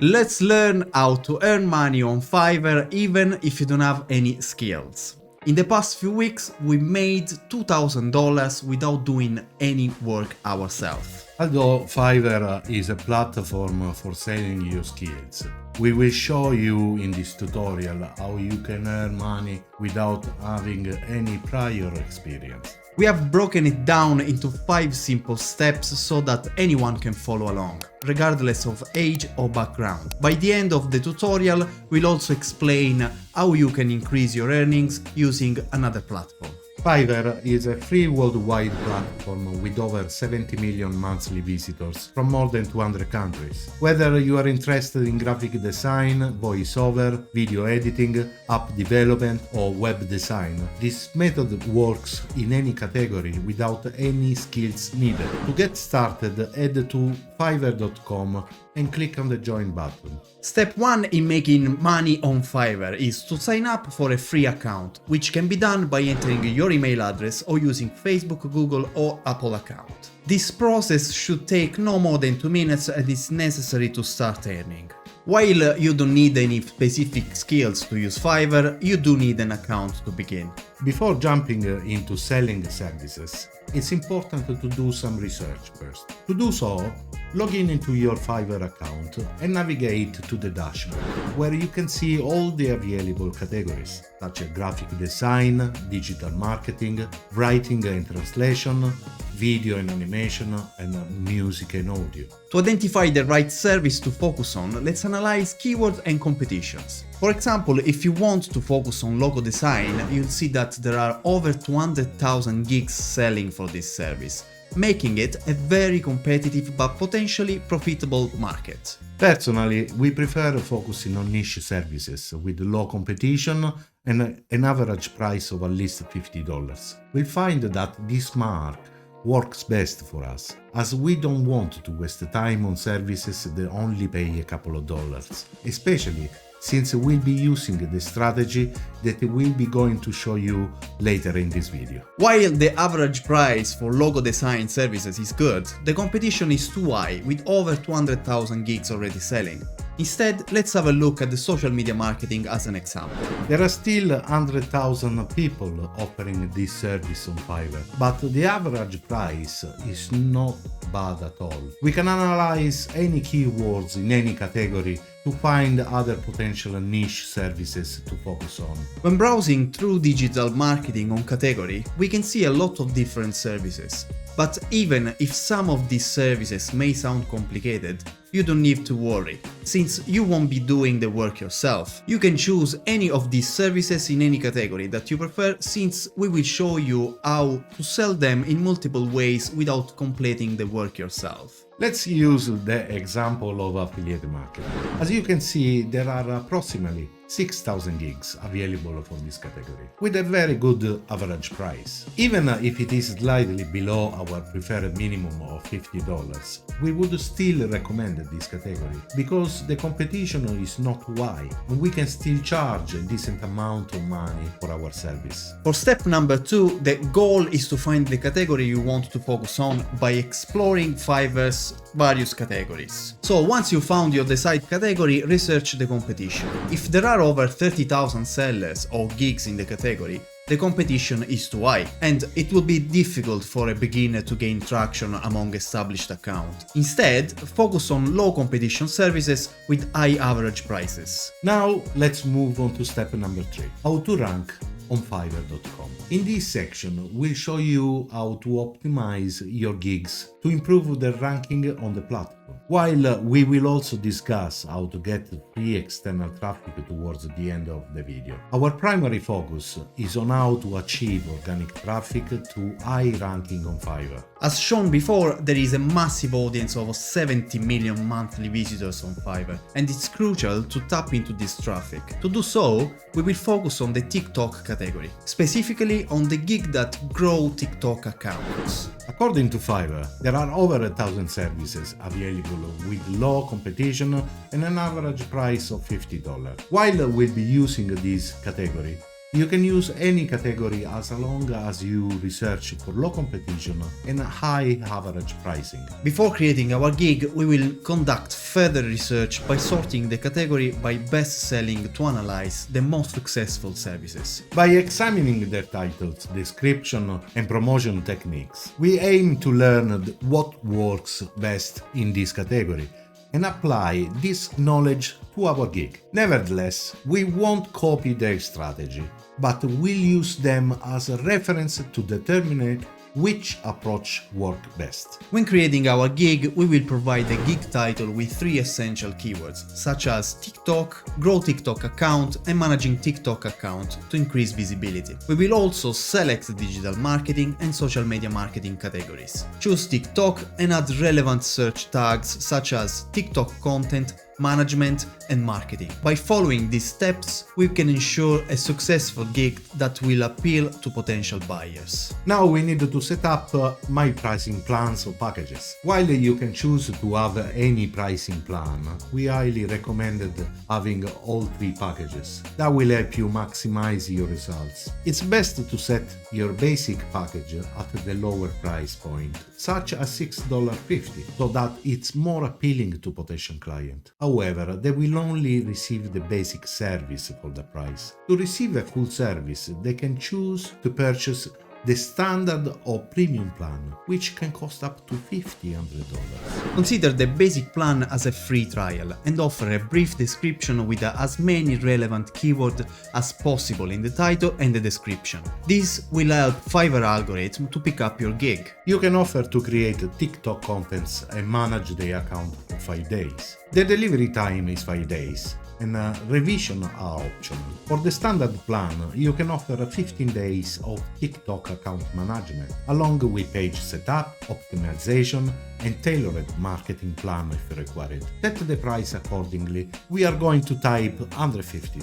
Let's learn how to earn money on Fiverr even if you don't have any skills. In the past few weeks, we made $2,000 without doing any work ourselves. Although Fiverr is a platform for selling your skills, we will show you in this tutorial how you can earn money without having any prior experience. We have broken it down into 5 simple steps so that anyone can follow along, regardless of age or background. By the end of the tutorial, we'll also explain how you can increase your earnings using another platform. Fiverr is a free worldwide platform with over 70 million monthly visitors from more than 200 countries. Whether you are interested in graphic design, voiceover, video editing, app development or web design, this method works in any category without any skills needed. To get started, head to fiverr.com and click on the join button. Step 1 in making money on Fiverr is to sign up for a free account, which can be done by entering your email address or using Facebook, Google or Apple account. This process should take no more than 2 minutes and is necessary to start earning. While you don't need any specific skills to use Fiverr, you do need an account to begin. Before jumping into selling services, it's important to do some research first. To do so, log in into your Fiverr account and navigate to the dashboard, where you can see all the available categories, such as graphic design, digital marketing, writing and translation, video and animation, and music and audio. To identify the right service to focus on, let's analyze keywords and competitions. For example, if you want to focus on logo design, you'll see that there are over 200,000 gigs selling for this service, making it a very competitive but potentially profitable market. Personally, we prefer focusing on niche services with low competition and an average price of at least $50. We'll find that this mark works best for us, as we don't want to waste time on services that only pay a couple of dollars, especially since we'll be using the strategy that we'll be going to show you later in this video. While the average price for logo design services is good, the competition is too high, with over 200,000 gigs already selling. Instead, let's have a look at the social media marketing as an example. There are still 100,000 people offering this service on Fiverr, but the average price is not bad at all. We can analyze any keywords in any category to find other potential niche services to focus on. When browsing through digital marketing on category, we can see a lot of different services. But even if some of these services may sound complicated, you don't need to worry. Since you won't be doing the work yourself, you can choose any of these services in any category that you prefer, since we will show you how to sell them in multiple ways without completing the work yourself. Let's use the example of affiliate marketing. As you can see, there are approximately 6,000 gigs available for this category, with a very good average price. Even if it is slightly below our preferred minimum of $50, we would still recommend this category, because the competition is not too high and we can still charge a decent amount of money for our service. For step number 2, the goal is to find the category you want to focus on by exploring Fiverr's various categories. So once you found your desired category, research the competition. If there are over 30,000 sellers or gigs in the category, the competition is too high, and it will be difficult for a beginner to gain traction among established accounts. Instead, focus on low competition services with high average prices. Now let's move on to step number 3, how to rank on Fiverr.com. In this section, we'll show you how to optimize your gigs to improve the ranking on the platform, while we will also discuss how to get free external traffic towards the end of the video. Our primary focus is on how to achieve organic traffic to high ranking on Fiverr. As shown before, there is a massive audience of 70 million monthly visitors on Fiverr, and it's crucial to tap into this traffic. To do so, we will focus on the TikTok category, specifically on the gig that grow TikTok accounts. According to Fiverr, there are over 1,000 services available with low competition and an average price of $50. While we'll be using this category, You can use any category as long as you research for low competition and high average pricing. Before creating our gig, we will conduct further research by sorting the category by best selling to analyze the most successful services. By examining their titles, description and promotion techniques, we aim to learn what works best in this category and apply this knowledge to our gig. Nevertheless, we won't copy their strategy, but we'll use them as a reference to determine which approach works best. When creating our gig, we will provide the gig title with 3 essential keywords, such as TikTok, grow TikTok account, and managing TikTok account to increase visibility. We will also select digital marketing and social media marketing categories. Choose TikTok and add relevant search tags such as TikTok content, management, and marketing. By following these steps, we can ensure a successful gig that will appeal to potential buyers. Now we need to set up my pricing plans or packages. While you can choose to have any pricing plan, we highly recommend having all 3 packages. That will help you maximize your results. It's best to set your basic package at the lower price point, such as $6.50, so that it's more appealing to potential clients. However, they will only receive the basic service for the price. To receive a full service, they can choose to purchase the standard or premium plan, which can cost up to $100. Consider the basic plan as a free trial and offer a brief description with as many relevant keywords as possible in the title and the description. This will help Fiverr algorithm to pick up your gig. You can offer to create TikTok contents and manage the account for 5 days. The delivery time is 5 days, and revision are optional. For the standard plan, you can offer 15 days of TikTok account management, along with page setup, optimization, and tailored marketing plan if required. Set the price accordingly. We are going to type under $50.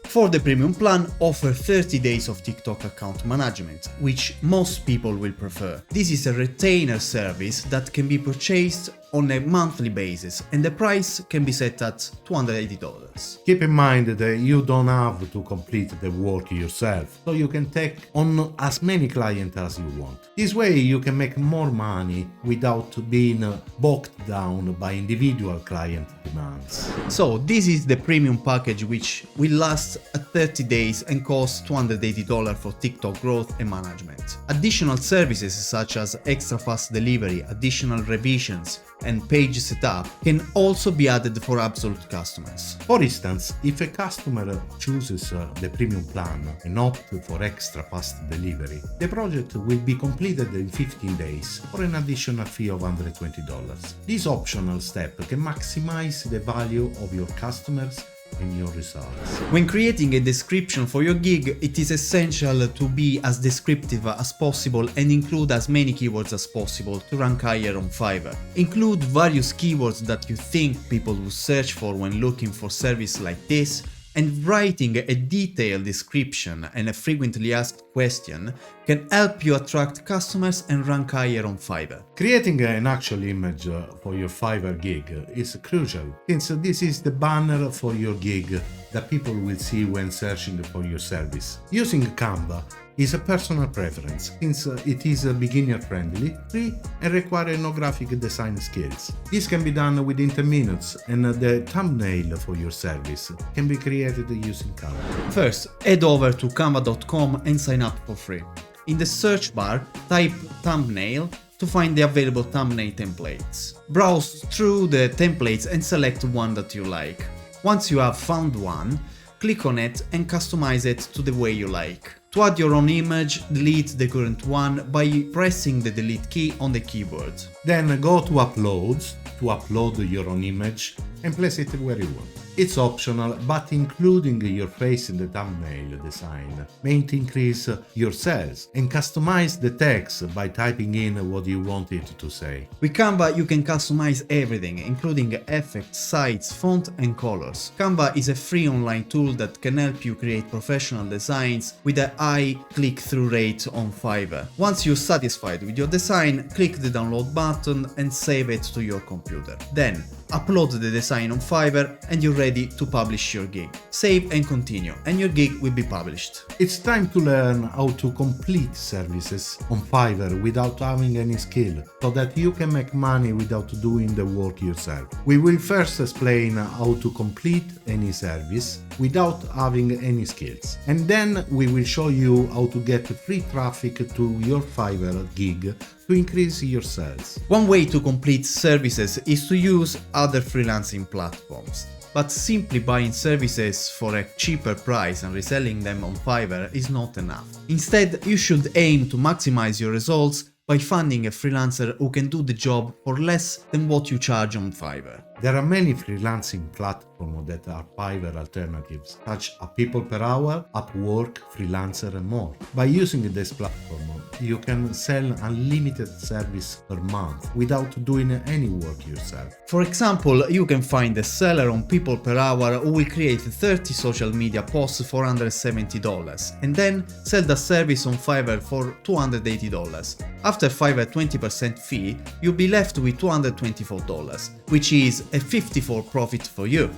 For the premium plan, offer 30 days of TikTok account management, which most people will prefer. This is a retainer service that can be purchased on a monthly basis, and the price can be set at $280. Keep in mind that you don't have to complete the work yourself, so you can take on as many clients as you want. This way you can make more money without being bogged down by individual client demands. So this is the premium package, which will last at 30 days and cost $280 for TikTok growth and management. Additional services such as extra fast delivery, additional revisions, and page setup can also be added for absolute customers. For instance, if a customer chooses the premium plan and opts for extra fast delivery, the project will be completed in 15 days for an additional fee of $120. This optional step can maximize the value of your customers and your results. When creating a description for your gig, it is essential to be as descriptive as possible and include as many keywords as possible to rank higher on Fiverr. Include various keywords that you think people will search for when looking for service like this, and writing a detailed description and a frequently asked question can help you attract customers and rank higher on Fiverr. Creating an actual image for your Fiverr gig is crucial, since this is the banner for your gig that people will see when searching for your service. Using Canva is a personal preference, since it is beginner-friendly, free, and requires no graphic design skills. This can be done within 10 minutes, and the thumbnail for your service can be created using Canva. First, head over to canva.com and sign up for free. In the search bar, type thumbnail to find the available thumbnail templates. Browse through the templates and select one that you like. Once you have found one, click on it and customize it to the way you like. To add your own image, delete the current one by pressing the delete key on the keyboard. Then go to Uploads to upload your own image and place it where you want. It's optional, but including your face in the thumbnail design may increase your sales, and customize the text by typing in what you want it to say. With Canva, you can customize everything, including effects, size, font, and colors. Canva is a free online tool that can help you create professional designs with a high click-through rate on Fiverr. Once you're satisfied with your design, click the download button and save it to your computer. computer. Then, upload the design on Fiverr and you're ready to publish your gig. Save and continue, and your gig will be published. It's time to learn how to complete services on Fiverr without having any skill, so that you can make money without doing the work yourself. We will first explain how to complete any service without having any skills. And then we will show you how to get free traffic to your Fiverr gig to increase your sales. One way to complete services is to use other freelancing platforms. But simply buying services for a cheaper price and reselling them on Fiverr is not enough. Instead, you should aim to maximize your results by finding a freelancer who can do the job for less than what you charge on Fiverr. There are many freelancing platforms that are Fiverr alternatives, such as People Per Hour, Upwork, Freelancer and more. By using this platform, you can sell unlimited service per month without doing any work yourself. For example, you can find a seller on People Per Hour who will create 30 social media posts for under $70 and then sell the service on Fiverr for $280. After Fiverr 20% fee, you'll be left with $224, which is a 54% profit for you.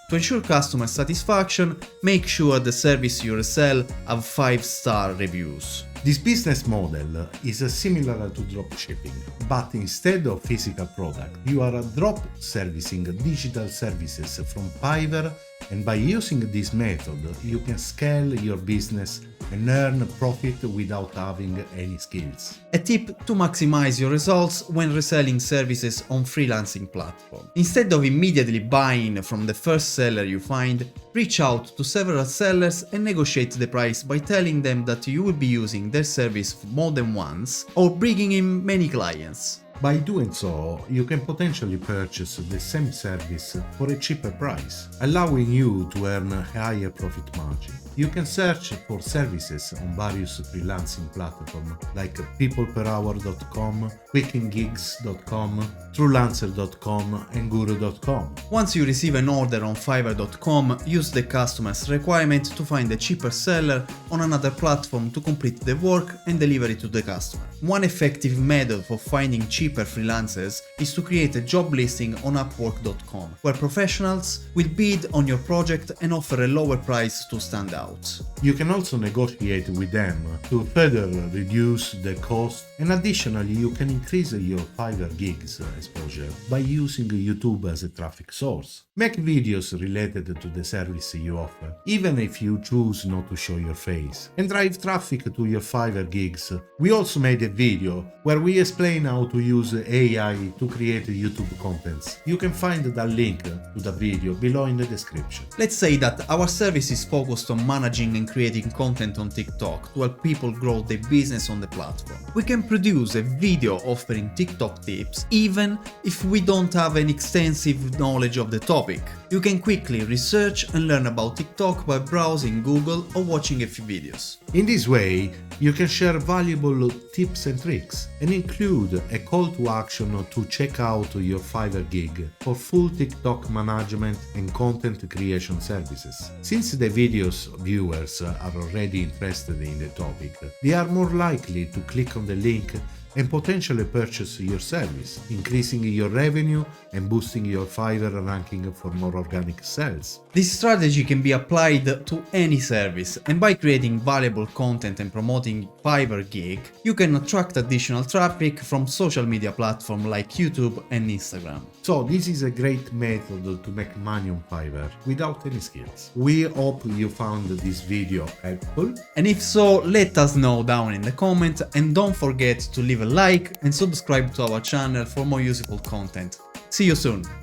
To ensure customer satisfaction, make sure the service you resell have 5-star reviews. This business model is similar to dropshipping, but instead of physical product, you are drop servicing digital services from Fiverr, and by using this method, you can scale your business and earn profit without having any skills. A tip to maximize your results when reselling services on freelancing platform. Instead of immediately buying from the first seller you find, reach out to several sellers and negotiate the price by telling them that you will be using their service more than once or bringing in many clients. By doing so, you can potentially purchase the same service for a cheaper price, allowing you to earn a higher profit margin. You can search for services on various freelancing platforms like peopleperhour.com, quickandgigs.com, truelancer.com and guru.com. Once you receive an order on Fiverr.com, use the customer's requirement to find a cheaper seller on another platform to complete the work and deliver it to the customer. One effective method for finding cheaper freelancers is to create a job listing on Upwork.com, where professionals will bid on your project and offer a lower price to stand out. You can also negotiate with them to further reduce the cost, and additionally you can increase your Fiverr gigs exposure by using YouTube as a traffic source. Make videos related to the service you offer, even if you choose not to show your face, and drive traffic to your Fiverr gigs. We also made a video where we explain how to use AI to create YouTube contents. You can find the link to the video below in the description. Let's say that our service is focused on managing and creating content on TikTok to help people grow their business on the platform. We can produce a video offering TikTok tips even if we don't have an extensive knowledge of the topic. You can quickly research and learn about TikTok by browsing Google or watching a few videos. In this way, you can share valuable tips and tricks and include a call to action to check out your Fiverr gig for full TikTok management and content creation services. Since the video's viewers are already interested in the topic, they are more likely to click on the link and potentially purchase your service, increasing your revenue and boosting your Fiverr ranking for more organic sales. This strategy can be applied to any service, and by creating valuable content and promoting Fiverr gig, you can attract additional traffic from social media platforms like YouTube and Instagram. So this is a great method to make money on Fiverr without any skills. We hope you found this video helpful. And if so, let us know down in the comment, and don't forget to leave a like and subscribe to our channel for more useful content. See you soon!